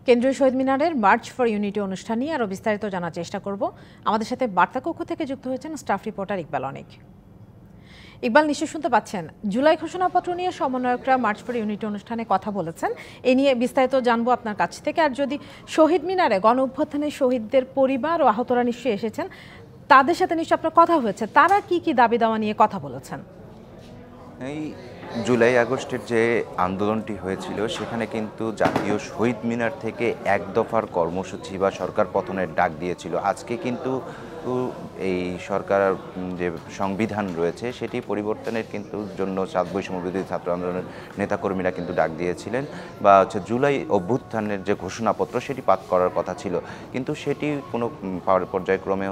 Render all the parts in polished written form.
কেন্দ্রীয় শহীদ মিনারের March for unity অনুষ্ঠান নিয়ে আরও বিস্তারিত জানার চেষ্টা করব। আমাদের সাথে বার্তা কক্ষ থেকে যুক্ত হয়েছেন স্টাফ রিপোর্টার ইকবাল অনেক। ইকবাল, নিশ্চয় শুনতে পাচ্ছেন, জুলাই ঘোষণাপত্র নিয়ে সমন্বয়করা মার্চ ফর ইউনিটি অনুষ্ঠানে কথা বলেছেন। এ নিয়ে বিস্তারিত জানবো আপনার কাছ থেকে। আর যদি শহীদ মিনারে গণ অভ্যুত্থানে শহীদদের পরিবার ও আহতরা নিশ্চয়ই এসেছেন, তাদের সাথে নিশ্চয়ই আপনার কথা হয়েছে, তারা কি কি দাবি দাওয়া নিয়ে কথা বলেছেন? এই জুলাই আগস্টের যে আন্দোলনটি হয়েছিল সেখানে কিন্তু জাতীয় শহীদ মিনার থেকে এক দফার কর্মসূচি বা সরকার পতনের ডাক দিয়েছিল। আজকে কিন্তু এই সরকার যে সংবিধান রয়েছে সেটি পরিবর্তনের কিন্তু জন্য বৈষম্যবিরোধী ছাত্র আন্দোলনের নেতাকর্মীরা কিন্তু ডাক দিয়েছিলেন, বা জুলাই অভ্যুত্থানের যে ঘোষণাপত্র সেটি পাঠ করার কথা ছিল, কিন্তু সেটি কোনো পর্যায়ক্রমে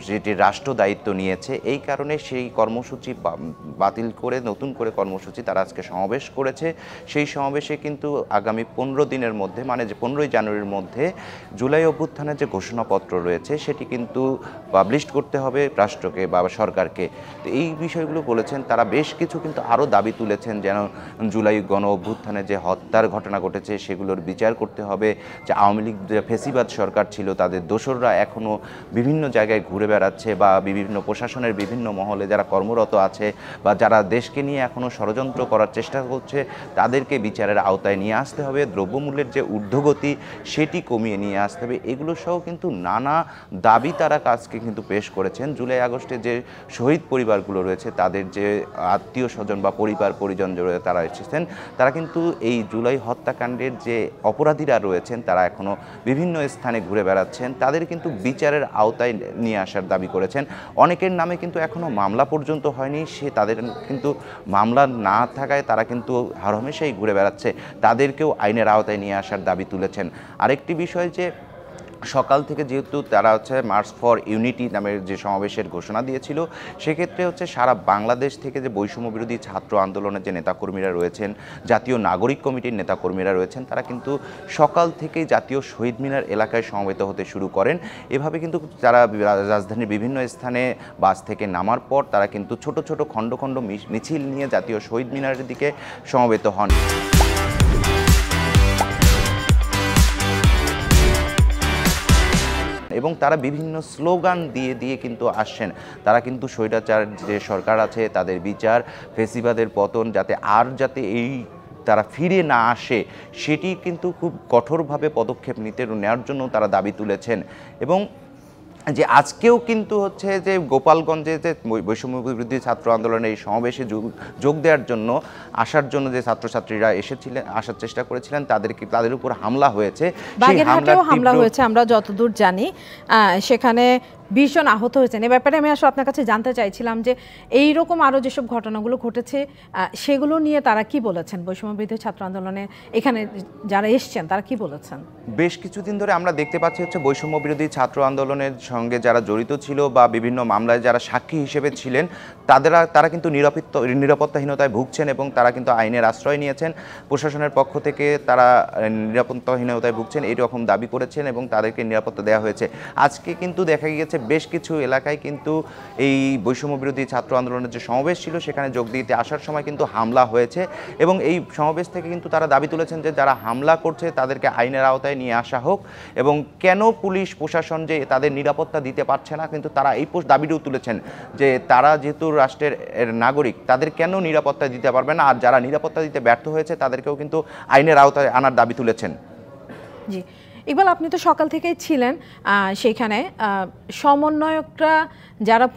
যেটি রাষ্ট্র দায়িত্ব নিয়েছে, এই কারণে সেই কর্মসূচি বাতিল করে নতুন করে কর্মসূচি তারা আজকে সমাবেশ করেছে। সেই সমাবেশে কিন্তু আগামী 15 দিনের মধ্যে, মানে যে 15ই জানুয়ারির মধ্যে জুলাই অভ্যুত্থানের যে ঘোষণাপত্র রয়েছে সেটি কিন্তু পাবলিশ করতে হবে রাষ্ট্রকে বা সরকারকে। তো এই বিষয়গুলো বলেছেন তারা। বেশ কিছু কিন্তু আরও দাবি তুলেছেন, যেন জুলাই গণ অভ্যুত্থানে যে হত্যার ঘটনা ঘটেছে সেগুলোর বিচার করতে হবে। যে আওয়ামী লীগ যে ফেসিবাদ সরকার ছিল তাদের দোসররা এখনও বিভিন্ন জায়গায় ঘুরে বেড়াচ্ছে, বা বিভিন্ন প্রশাসনের বিভিন্ন মহলে যারা কর্মরত আছে বা যারা দেশকে নিয়ে এখনও ষড়যন্ত্র করার চেষ্টা করছে তাদেরকে বিচারের আওতায় নিয়ে আসতে হবে। দ্রব্যমূল্যের যে ঊর্ধ্বগতি সেটি কমিয়ে নিয়ে আসতে হবে। এগুলো সহ কিন্তু নানা দাবি তারা আজকে কিন্তু পেশ করেছেন। জুলাই আগস্টে যে শহীদ পরিবারগুলো রয়েছে তাদের যে আত্মীয় স্বজন বা পরিবার পরিজন রয়েছে তারা এসেছেন, তারা কিন্তু এই জুলাই হত্যাকাণ্ডের যে অপরাধীরা রয়েছেন তারা এখনও বিভিন্ন স্থানে ঘুরে বেড়াচ্ছেন, তাদের কিন্তু বিচারের আওতায় নিয়ে আসার দাবি করেছেন। অনেকের নামে কিন্তু এখনও মামলা পর্যন্ত হয়নি, তাদের কিন্তু মামলা না থাকায় তারা কিন্তু হরহামেশাই ঘুরে বেড়াচ্ছে, তাদেরকেও আইনের আওতায় নিয়ে আসার দাবি তুলেছেন। আরেকটি বিষয় যে সকাল থেকে যেহেতু তারা মার্চ ফর ইউনিটি নামের যে সমাবেশের ঘোষণা দিয়েছিল, সেক্ষেত্রে সারা বাংলাদেশ থেকে যে বৈষম্য বিরোধী ছাত্র আন্দোলনের যে নেতাকর্মীরা রয়েছেন, জাতীয় নাগরিক কমিটির নেতাকর্মীরা রয়েছেন, তারা কিন্তু সকাল থেকেই জাতীয় শহীদ মিনার এলাকায় সমবেত হতে শুরু করেন। এভাবে কিন্তু তারা রাজধানীর বিভিন্ন স্থানে বাস থেকে নামার পর তারা কিন্তু ছোট ছোট খণ্ড খণ্ড মিছিল নিয়ে জাতীয় শহীদ মিনারের দিকে সমবেত হন। এবং তারা বিভিন্ন স্লোগান দিয়ে দিয়ে কিন্তু আসছেন। তারা কিন্তু স্বৈরাচার যে সরকার আছে তাদের বিচার, ফেসিবাদের পতন, যাতে এই তারা ফিরে না আসে সেটি কিন্তু খুব কঠোরভাবে পদক্ষেপ নেওয়ার জন্য তারা দাবি তুলেছেন। এবং যে আজকেও কিন্তু যে গোপালগঞ্জে যে বৈষম্য বিরোধী ছাত্র আন্দোলনের এই সমাবেশে যোগ দেওয়ার জন্য আসার জন্য যে ছাত্রছাত্রীরা আসার চেষ্টা করেছিলেন তাদের উপর হামলা হয়েছে। বাগেরহাটেও হামলা হয়েছে আমরা যতদূর জানি, সেখানে 20 জন আহত হয়েছেন। এ ব্যাপারে আমি আসলে আপনার কাছে জানতে চাইছিলাম যে এই রকম আরও যেসব ঘটনাগুলো ঘটেছে সেগুলো নিয়ে তারা কি বলেছেন, বৈষম্য বিরোধী ছাত্র আন্দোলনে এখানে যারা এসছেন তারা কি বলেছেন? বেশ কিছুদিন ধরে আমরা দেখতে পাচ্ছি বৈষম্য বিরোধী ছাত্র আন্দোলনের সঙ্গে যারা জড়িত ছিল বা বিভিন্ন মামলায় যারা সাক্ষী হিসেবে ছিলেন তারা কিন্তু নিরাপত্তাহীনতায় ভুগছেন, এবং তারা কিন্তু আইনের আশ্রয় নিয়েছেন। প্রশাসনের পক্ষ থেকে তারা নিরাপত্তাহীনতায় ভুগছেন এইরকম দাবি করেছেন এবং তাদেরকে নিরাপত্তা দেওয়া হয়েছে। আজকে কিন্তু দেখা গিয়েছে বেশ কিছু এলাকায় কিন্তু এই বৈষম্য বিরোধী ছাত্র আন্দোলনের যে সমাবেশ ছিল সেখানে যোগ দিতে আসার সময় কিন্তু হামলা হয়েছে, এবং এই সমাবেশ থেকে কিন্তু তারা দাবি তুলেছেন যে যারা হামলা করছে তাদেরকে আইনের আওতায় নিয়ে আসা হোক, এবং কেন পুলিশ প্রশাসন যে তাদের নিরাপত্তা দিতে পারছে না, কিন্তু তারা এই দাবিটাও তুলেছেন যে তারা যেহেতু রাষ্ট্রের নাগরিক তাদের কেন নিরাপত্তা দিতে পারবে না, আর যারা নিরাপত্তা দিতে ব্যর্থ হয়েছে তাদেরকেও কিন্তু আইনের আওতায় আনার দাবি তুলেছেন। জি ইকবাল, আপনি তো সকাল থেকেই ছিলেন সেখানে, সমন্বয়করা যারা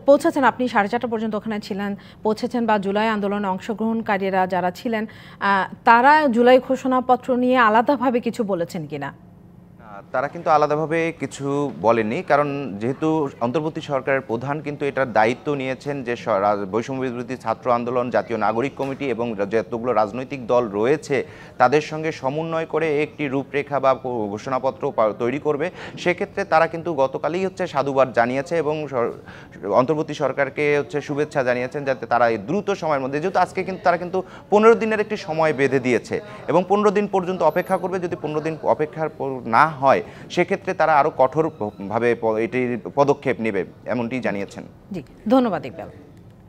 পৌঁছেছেন, আপনি 4:30 পর্যন্ত ওখানে ছিলেন, পৌঁছেছেন, বা জুলাই আন্দোলনে অংশগ্রহণকারীরা যারা ছিলেন তারা জুলাই ঘোষণাপত্র নিয়ে আলাদাভাবে কিছু বলেছেন কিনা? তারা কিন্তু আলাদাভাবে কিছু বলেননি, কারণ যেহেতু অন্তর্বর্তী সরকারের প্রধান কিন্তু এটার দায়িত্ব নিয়েছেন যে বৈষম্য বিরোধী ছাত্র আন্দোলন, জাতীয় নাগরিক কমিটি এবং যতগুলো রাজনৈতিক দল রয়েছে তাদের সঙ্গে সমন্বয় করে একটি রূপরেখা বা ঘোষণাপত্র তৈরি করবে। সেক্ষেত্রে তারা কিন্তু গতকালই সাধুবাদ জানিয়েছে এবং অন্তর্বর্তী সরকারকে শুভেচ্ছা জানিয়েছেন যাতে তারা এই দ্রুত সময়ের মধ্যে, যেহেতু আজকে কিন্তু তারা কিন্তু 15 দিনের একটি সময় বেঁধে দিয়েছে এবং 15 দিন পর্যন্ত অপেক্ষা করবে। যদি 15 দিন অপেক্ষার না হয় সেক্ষেত্রে তারা আরো কঠোরভাবে এটির পদক্ষেপ নেবে এমনটি জানিয়েছেন। জি, ধন্যবাদ ইকবাল।